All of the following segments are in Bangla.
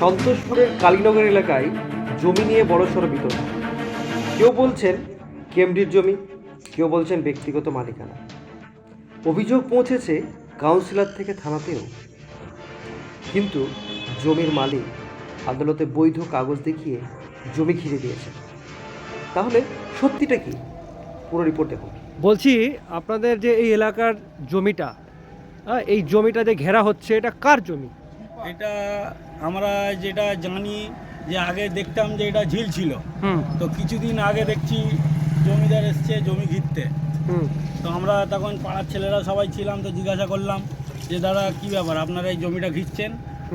সন্তোষপুরের কালীনগর এলাকায় জমি নিয়ে বড়সড় বিতর্ক। কেউ বলছেন কেএমডির জমি, কেউ বলছেন ব্যক্তিগত মালিকানা। অভিযোগ পৌঁছেছে কাউন্সিলর থেকে থানাতেও, কিন্তু জমির মালিক আদালতে বৈধ কাগজ দেখিয়ে জমি ঘিরে দিয়েছে। তাহলে সত্যিটা কি? পুরো রিপোর্ট দেখুন। বলছি, আপনাদের যে এই এলাকার জমিটা, এই জমিটা যে ঘেরা হচ্ছে, এটা কার জমি? এটা আমরা যেটা জানি যে আগে দেখতাম যে এটা ঝিল ছিল, তো কিছুদিন আগে দেখছি জমিদার এসছে জমি ঘিরতে। তো আমরা তখন পাড়ার ছেলেরা সবাই ছিলাম, তো জিজ্ঞাসা করলাম যে দাদা কী ব্যাপার, আপনারা এই জমিটা ঘিরছেন?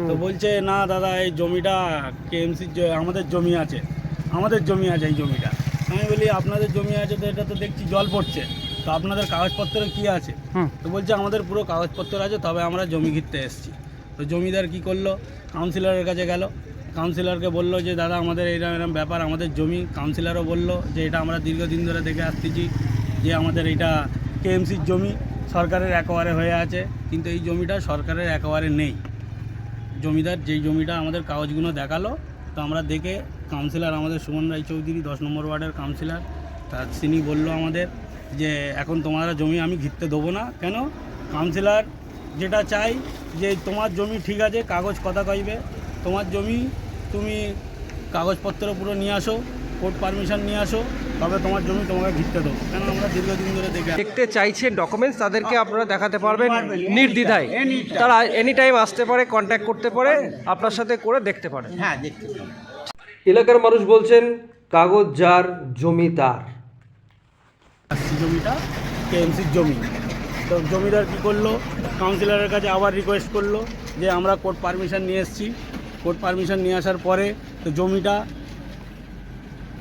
তো বলছে না দাদা, এই জমিটা কেএমসির আমাদের জমি আছে, এই জমিটা। আমি বলি আপনাদের জমি আছে, তো এটা তো দেখছি জল পড়ছে, তো আপনাদের কাগজপত্র কি আছে? তো বলছে আমাদের পুরো কাগজপত্র আছে, তবে আমরা জমি ঘিরতে এসেছি। তো জমিদার কি করলো, কাউন্সিলরের কাছে গেল, কাউন্সিলরকে বললো যে দাদা আমাদের এরকম ব্যাপার, আমাদের জমি। কাউন্সিলরও বললো যে এটা আমরা দীর্ঘদিন ধরে দেখে আসতেছি যে আমাদের এটা কেএমসির জমি, সরকারের একেবারে হয়ে আছে, কিন্তু এই জমিটা সরকারের একেবারে নেই। জমিদার যেই জমিটা আমাদের কাগজগুলো দেখালো, তো আমরা দেখে কাউন্সিলর আমাদের সুমন রায়চৌধুরী 10 নম্বর ওয়ার্ডের কাউন্সিলর, তিনি বললো আমাদের যে এখন তোমার জমি আমি ঘিরতে দেবো না। কেন? কাউন্সিলর যেটা চাই যে তোমার জমি ঠিক আছে, কাগজ কথা কইবে, তোমার জমি তুমি কাগজপত্র পুরো নিয়ে আসো, কোর্ট পারমিশন নিয়ে আসো, তবে তোমার জমি তোমাকে ঘিরতে দেবো। কেন আমরা দীর্ঘদিন ধরে দেখতে চাইছেন ডকুমেন্টস, তাদেরকে আপনারা দেখাতে পারবেন নির্দ্বিধায়। তারা এনি টাইম আসতে পারে, কন্ট্যাক্ট করতে পারে, আপনার সাথে করে দেখতে পারে। হ্যাঁ, দেখতে পাবেন। এলাকার মানুষ বলছেন কাগজ যার, জমি তার। জমিটা কেএমসির জমি। তো জমিদার কী করলো, কাউন্সিলরের কাছে আবার রিকোয়েস্ট করলো যে আমরা কোর্ট পারমিশন নিয়ে এসেছি। কোর্ট পারমিশন নিয়ে আসার পরে তো জমিটা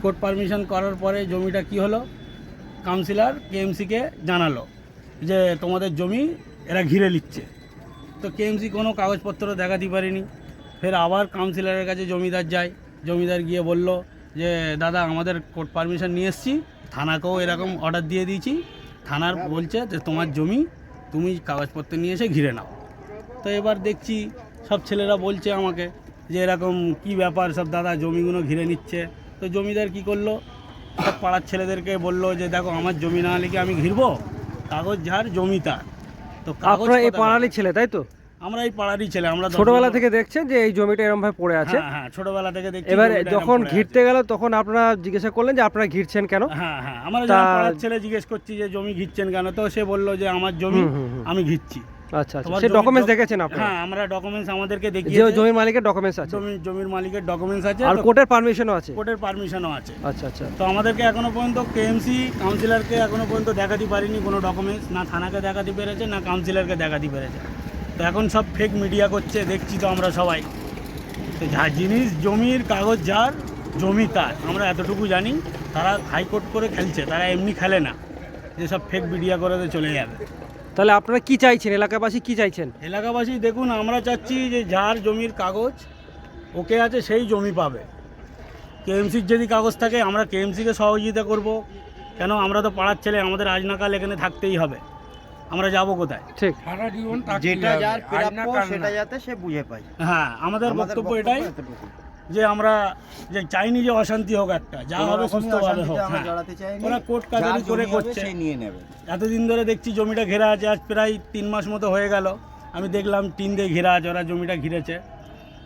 কোর্ট পারমিশন করার পরে জমিটা কি হলো, কাউন্সিলর কেএমসিকে জানালো যে তোমাদের জমি এরা ঘিরে নিচ্ছে। তো কেএমসি কোনো কাগজপত্র দেখাতে পারেনি। ফের আবার কাউন্সিলরের কাছে জমিদার যায়, জমিদার গিয়ে বলল যে দাদা আমাদের কোর্ট পারমিশন নিয়ে এসেছি, থানাকেও এরকম অর্ডার দিয়ে দিয়েছি, থানার বলছে যে তোমার জমি তুমি কাগজপত্র নিয়ে এসে ঘিরে নাও। তো এবার দেখছি সব ছেলেরা বলছে আমাকে যে এরকম কি ব্যাপার, সব দাদা জমিগুলো ঘিরে নিচ্ছে। তো জমিদার কি করলো, সব পাড়ার ছেলেদেরকে বললো যে দেখো আমার জমি না হলে কি আমি ঘিরবো, কাগজ যার জমি তার। তো আপনারা এই পাড়ারই ছেলে, তাই তো? আমরা এই পাড়ারই ছেলে। আমরা ছোটবেলা থেকে দেখছেন যে এই জমিটা এরকম ভাবে পড়ে আছে? হ্যাঁ, ছোটবেলা থেকে দেখছি। এবার যখন ঘিরতে গেল তখন আপনারা জিজ্ঞাসা করলেন যে আপনারা ঘিরছেন কেন? হ্যাঁ, আমরা যখন পাড়ার ছেলে জিজ্ঞেস করছি যে জমি ঘিরছেন কেন, তো সে বললো যে আমার জমি আমি ঘিরছি। আচ্ছা, সেই ডকুমেন্টস দেখেছেন আপনারা? হ্যাঁ, আমরা ডকুমেন্টস আমাদেরকে দেখিয়েছে, জমির মালিকের ডকুমেন্টস আছে, জমির মালিকের ডকুমেন্টস আছে, আর কোর্টের পারমিশনও আছে। কোর্টের পারমিশনও আছে। আচ্ছা। তো আমাদেরকে এখনো পর্যন্ত কেএমসি কাউন্সিলরকে এখনো পর্যন্ত দেখাতে পারিনি কোনো ডকুমেন্টস, না থানাকে দেখাতে পেরেছে, না কাউন্সিলরকে দেখাতে পেরেছে। তো এখন সব ফেক মিডিয়া করছে, দেখছি তো আমরা সবাই। তো যা জিনিস জমির কাগজ যার, জমি তার, আমরা এতটুকু জানি। তারা হাইকোর্ট করে খেলছে, তারা এমনি খেলে না যে সব ফেক মিডিয়া করে চলে যাবে। তাহলে আপনারা কি চাইছেন, এলাকাবাসী কি চাইছেন? এলাকাবাসী দেখুন, আমরা চাচ্ছি যে যার জমির কাগজ ওকে আছে সেই জমি পাবে। কেএমসির যদি কাগজ থাকে আমরা কেএমসিকে সহযোগিতা করব। কেন? আমরা তো পাড়ার ছেলে, আমাদের আজ না কাল এখানে থাকতেই হবে, আমরা যাব কোথায়? ঠিক, যেটা যার প্রাপ্য সেটা যাতে সে বুঝে পায়। হ্যাঁ, আমাদের বক্তব্য এটাই যে আমরা যে চাইনি যে অশান্তি হোক, একটা যা হবে সুস্থভাবে হোক। ওরা কোর্ট কাছারি করে করছে, নিয়ে নেবে। এতদিন ধরে দেখছি জমিটা ঘেরা আছে, আজ প্রায় 3 মাস মতো হয়ে গেল। আমি দেখলাম টিন দিয়ে ঘেরা আছে, ওরা জমিটা ঘিরেছে।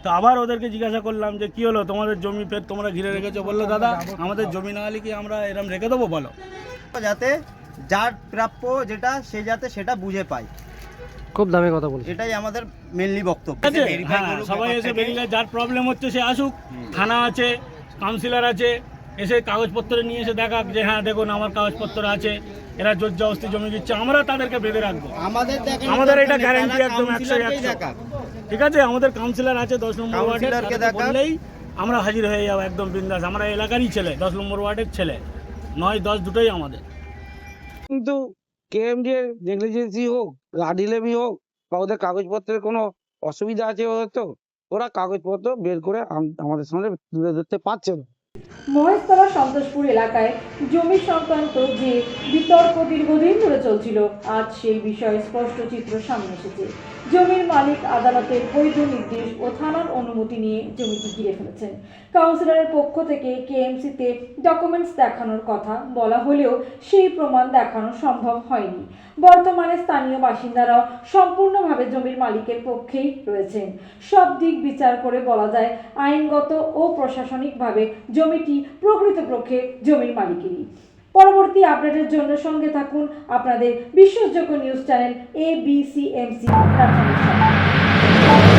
তো আবার ওদেরকে জিজ্ঞাসা করলাম যে কী হলো, তোমাদের জমি ফের তোমরা ঘিরে রেখেছো? বললো দাদা আমাদের জমি না হলে কি আমরা এরম রেখে দেবো বলো? যাতে যার প্রাপ্য যেটা সে যাতে সেটা বুঝে পায়। খুব দামি কথা বলছি, এটাই আমাদের মেনলি বক্তব্য। হ্যাঁ, সবাই এসে বেরিয়ে, যার প্রবলেম হচ্ছে সে আসুক, থানা আছে, কাউন্সিলর আছে, এসে কাগজপত্র নিয়ে এসে দেখাক যে হ্যাঁ দেখুন আমার কাগজপত্র আছে, এরা জোর জবরদস্তি জমি দিচ্ছে, আমরা তাদেরকে বেঁধে রাখবো। আমাদের এটা গ্যারান্টি একদম 100%। ঠিক আছে, আমাদের কাউন্সিলর আছে 10 নম্বর ওয়ার্ডের, বললেই আমরা হাজির হয়ে যাবো একদম বিন্দাস। আমরা এলাকারই ছেলে, 10 নম্বর ওয়ার্ডের ছেলে, 9-10 দুটোই আমাদের। কিন্তু কেএমডি এর নেগলিজেন্সি হোক, গার্ডিলেমি হোক, বা ওদের কাগজপত্রের কোনো অসুবিধা আছে হয়তো, ওরা কাগজপত্র বের করে আমাদের সামনে তুলে ধরতে পারছে না। মহেশতলা সন্তোষপুর এলাকায় জমি সংক্রান্ত যে বিতর্ক দীর্ঘদিন ধরে চলছিল, আজ সেই বিষয়ে স্পষ্ট চিত্র সামনে এসেছে। জমির মালিক আদালতের বৈধ নির্দেশ ও থানার অনুমতি নিয়ে জমিটি ঘিরে ফেলেছেন। কাউন্সিলরের পক্ষ থেকে কেএমসিতে ডকুমেন্টস দেখানোর কথা বলা হলেও সেই প্রমাণ দেখানো সম্ভব হয়নি। বর্তমানে স্থানীয় বাসিন্দারাও সম্পূর্ণভাবে জমির মালিকের পক্ষেই রয়েছেন। সব দিক বিচার করে বলা যায় আইনগত ও প্রশাসনিকভাবে জমিটি প্রকৃতপক্ষে জমির মালিকেরই। পরবর্তী আপডেটের জন্য সঙ্গে থাকুন আপনাদের বিশ্বাসযোগ্য নিউজ চ্যানেল ABCMC প্ল্যাটফর্মের সাথে।